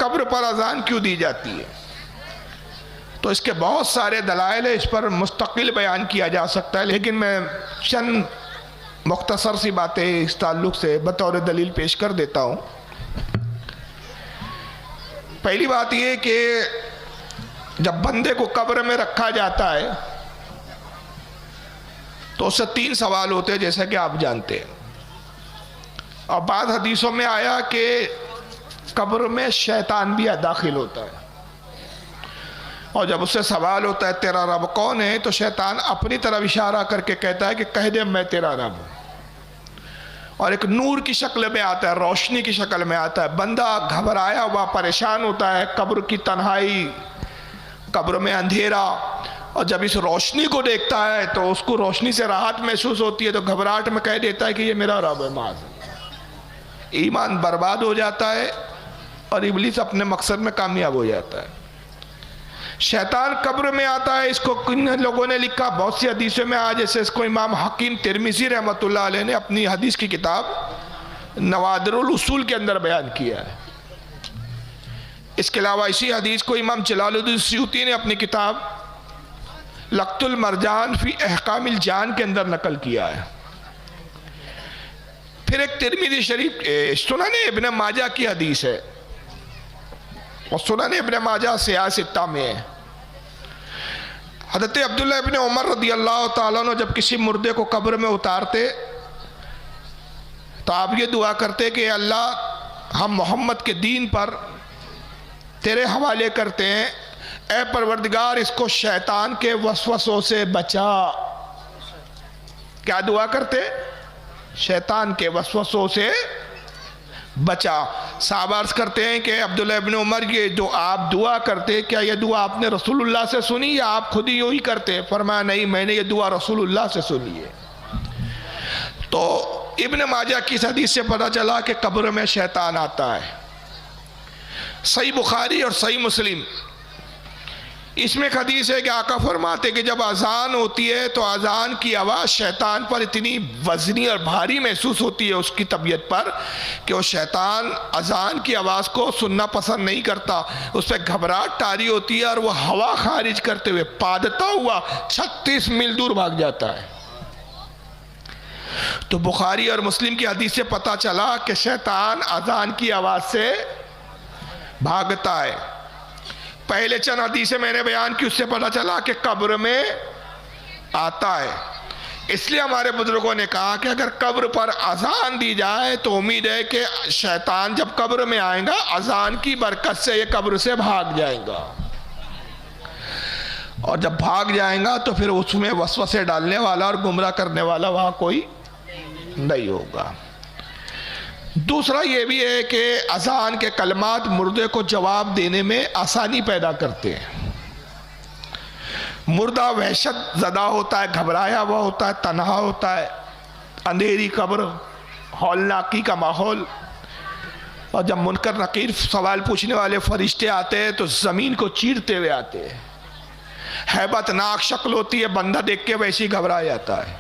कब्र पर अजान क्यों दी जाती है? तो इसके बहुत सारे दलाइल है, इस पर मुस्तकिल बयान किया जा सकता है, लेकिन मैं चंद मुख्तसर सी बातें इस ताल्लुक़ से बतौर दलील पेश कर देता हूँ। पहली बात यह कि जब बंदे को कब्र में रखा जाता है तो उससे 3 सवाल होते हैं, जैसा कि आप जानते हैं। और बाद हदीसों में आया कि कब्र में शैतान भी दाखिल होता है, और जब उससे सवाल होता है तेरा रब कौन है, तो शैतान अपनी तरफ इशारा करके कहता है कि कह दे मैं तेरा रब हूँ। और एक नूर की शक्ल में आता है, रोशनी की शक्ल में आता है। बंदा घबराया हुआ परेशान होता है, कब्र की तन्हाई, कब्र में अंधेरा, और जब इस रोशनी को देखता है तो उसको रोशनी से राहत महसूस होती है, तो घबराहट में कह देता है कि ये मेरा रब है। माज़ ईमान बर्बाद हो जाता है और इब्लीस अपने मकसद में कामयाब हो जाता है। शैतान कब्र में आता है, इसको किन लोगों ने लिखा, बहुत सी हदीसों में आज, जैसे इसको इमाम हकीम तिरमिज़ी रहमतुल्लाह अलैह ने अपनी हदीस की किताब नवादिरुल उसूल के अंदर बयान किया है। इसके अलावा इसी हदीस को इमाम जलालुद्दीन सयूती ने अपनी किताब लक्तुल मरजान फी अहकामिल जान के अंदर नकल किया है। फिर एक तिरमिज़ी शरीफ सुनन इब्न माजा की हदीस है, और सुनन इब्न माजा सियासित्ता में है। हज़रत अब्दुल्लाह इब्न उमर रज़ियल्लाहु ताला अन्हु जब किसी मुर्दे को कब्र में उतारते तो आप ये दुआ करते कि अल्लाह हम मोहम्मद के दीन पर तेरे हवाले करते हैं, ए परवरदिगार इसको शैतान के वसवसों से बचा। क्या दुआ करते? शैतान के वसवसों से बचा। साहब अर्ज़ करते हैं कि अब्दुल्लाह इब्न उमर ये जो आप दुआ करते, क्या ये दुआ आपने रसूलुल्लाह से सुनी या आप खुद ही यूँ ही करते? फरमाया नहीं, मैंने ये दुआ रसूलुल्लाह से सुनी है। तो इब्न माजा की हदीस से पता चला कि कब्र में शैतान आता है। सही बुखारी और सही मुस्लिम, इसमें एक हदीस है कि आका फरमाते कि जब अजान होती है तो अजान की आवाज़ शैतान पर इतनी वजनी और भारी महसूस होती है उसकी तबीयत पर कि वो शैतान अजान की आवाज़ को सुनना पसंद नहीं करता। उस पर घबराहट तारी होती है और वह हवा खारिज करते हुए पादता हुआ 36 मील दूर भाग जाता है। तो बुखारी और मुस्लिम की हदीस से पता चला कि शैतान अजान की आवाज़ से भागता है। पहले चंद हदीसें मैंने बयान की, उससे पता चला कि कब्र में आता है। इसलिए हमारे बुजुर्गों ने कहा कि अगर कब्र पर अजान दी जाए तो उम्मीद है कि शैतान जब कब्र में आएगा अजान की बरकत से ये कब्र से भाग जाएगा, और जब भाग जाएगा तो फिर उसमें वसवसे डालने वाला और गुमराह करने वाला वहाँ कोई नहीं होगा। दूसरा ये भी है कि अजान के कलमात मुर्दे को जवाब देने में आसानी पैदा करते हैं। मुर्दा वहशत ज़दा होता है, घबराया हुआ होता है, तन्हा होता है, अंधेरी कब्र, हौलनाकी का माहौल, और जब मुनकर नकीर सवाल पूछने वाले फरिश्ते आते हैं तो ज़मीन को चीरते हुए आते हैं। हैबतनाक शक्ल होती है, बंदा देख के वैसे ही घबरा जाता है,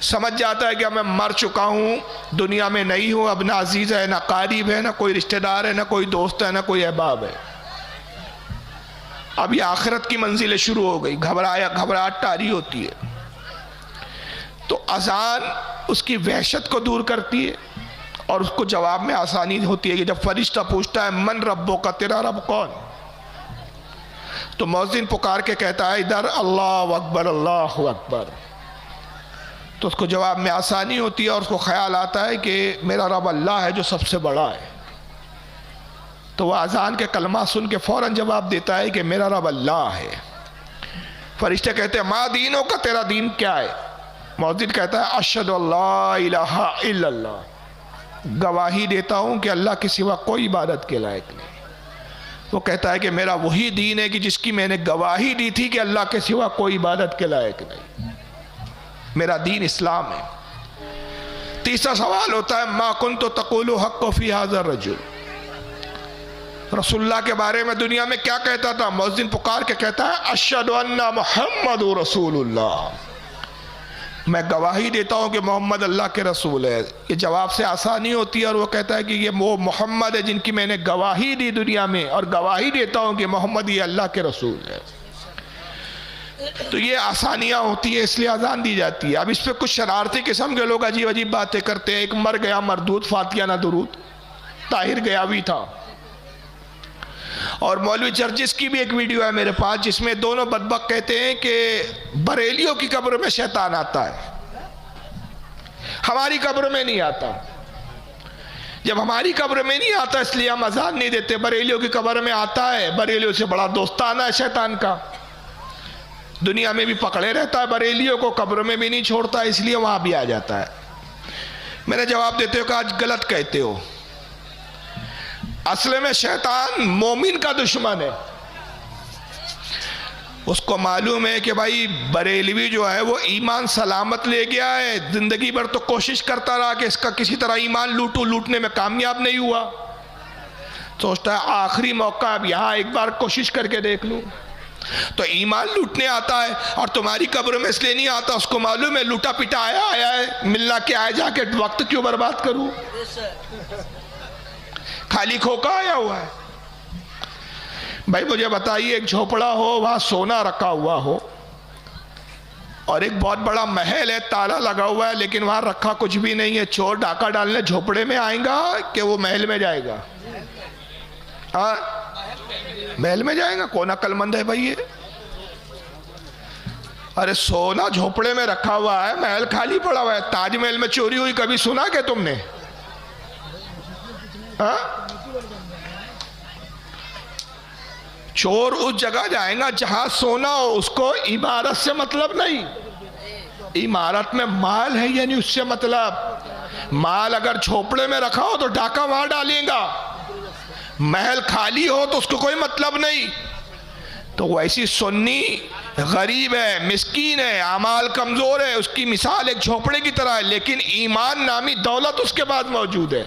समझ जाता है कि मैं मर चुका हूँ, दुनिया में नहीं हूँ, अब ना अजीज़ है, ना कारीब है, ना कोई रिश्तेदार है, ना कोई दोस्त है, ना कोई अहबाब है। अब ये आखिरत की मंजिलें शुरू हो गई, घबराहट तारी होती है। तो अजान उसकी वहशत को दूर करती है और उसको जवाब में आसानी होती है कि जब फरिश्ता पूछता है मन रब्बो का, तेरा रब कौन, तो मौज़िन पुकार के कहता है इधर अल्लाह अकबर अल्लाह अकबर, तो उसको जवाब में आसानी होती है और उसको ख्याल आता है कि मेरा रब अल्लाह है जो सबसे बड़ा है। तो वह अजान के कलमा सुन के फ़ौरन जवाब देता है कि मेरा रब अल्लाह है। फरिश्ते कहते हैं मा दीनों का, तेरा दीन क्या है? मौज़िन कहता है अशहदु अल्ला इलाहा इल्लल्लाह, गवाही देता हूँ कि अल्लाह के सिवा कोई इबादत के लायक नहीं। वो कहता है कि मेरा वही दीन है कि जिसकी मैंने गवाही दी थी कि अल्लाह के सिवा कोई इबादत के लायक नहीं, मेरा दीन इस्लाम है। तीसरा सवाल होता है मा कुन्तु तक़ूलु हक़्क़ु फ़ी हाज़ा रजुल, रसूलुल्लाह के बारे में दुनिया में क्या कहता था? मौज़िन पुकार के कहता है अशहदु अन्ना मुहम्मदुर रसूलुल्लाह, मैं गवाही देता हूं कि मोहम्मद अल्लाह के रसूल है। ये जवाब से आसानी होती है, और वो कहता है कि ये वो मोहम्मद है जिनकी मैंने गवाही दी दुनिया में, और गवाही देता हूं कि मोहम्मद ये अल्लाह के रसूल है। तो ये आसानियां होती है, इसलिए अजान दी जाती है। अब इस पर कुछ शरारती किस्म के लोग अजीब अजीब बातें करते हैं। एक मर गया मरदूद फातिया ना दुरूद, ताहिर गयावी था। और मौलवी चर्चिस की भी एक वीडियो है मेरे पास, जिसमें दोनों बदबक कहते हैं कि बरेलियों की कब्र में शैतान आता है, हमारी कब्र में नहीं आता। जब हमारी कब्र में नहीं आता इसलिए हम अजान नहीं देते। बरेलियों की कब्र में आता है, बरेलियों से बड़ा दोस्ताना है शैतान का, दुनिया में भी पकड़े रहता है, बरेलियों को कब्र में भी नहीं छोड़ता, इसलिए वहां भी आ जाता है। मैंने जवाब देते हो कि आज गलत कहते हो। असल में शैतान मोमिन का दुश्मन है। उसको मालूम है कि भाई बरेलवी जो है वो ईमान सलामत ले गया है, जिंदगी भर तो कोशिश करता रहा कि इसका किसी तरह ईमान लूटूं, लूटने में कामयाब नहीं हुआ। सोचता है आखिरी मौका, अब यहां एक बार कोशिश करके देख लूं। तो ईमान लूटने आता है, और तुम्हारी कब्र में इसलिए नहीं आता, उसको मालूम है लूटा पिटा आया है, मिलना क्या है, जाके वक्त क्यों बर्बाद करूं, खाली खोका आया हुआ है। भाई मुझे बताइए, एक झोपड़ा हो, वहां सोना रखा हुआ हो, और एक बहुत बड़ा महल है, ताला लगा हुआ है, लेकिन वहां रखा कुछ भी नहीं है, चोर डाका डालने झोपड़े में आएगा कि वो महल में जाएगा? हाँ, महल में जाएगा। कौन अक्लमंद है भाई ये? अरे सोना झोपड़े में रखा हुआ है, महल खाली पड़ा हुआ है। ताजमहल में चोरी हुई कभी सुना क्या तुमने? हाँ? चोर उस जगह जाएगा जहां सोना हो, उसको इमारत से मतलब नहीं। इमारत में माल है यानी उससे मतलब। माल अगर झोपड़े में रखा हो तो डाका वहां डालेगा, महल खाली हो तो उसको कोई मतलब नहीं। तो वैसी सुन्नी गरीब है, मिस्कीन है, अमाल कमजोर है, उसकी मिसाल एक झोपड़े की तरह है, लेकिन ईमान नामी दौलत उसके पास मौजूद है।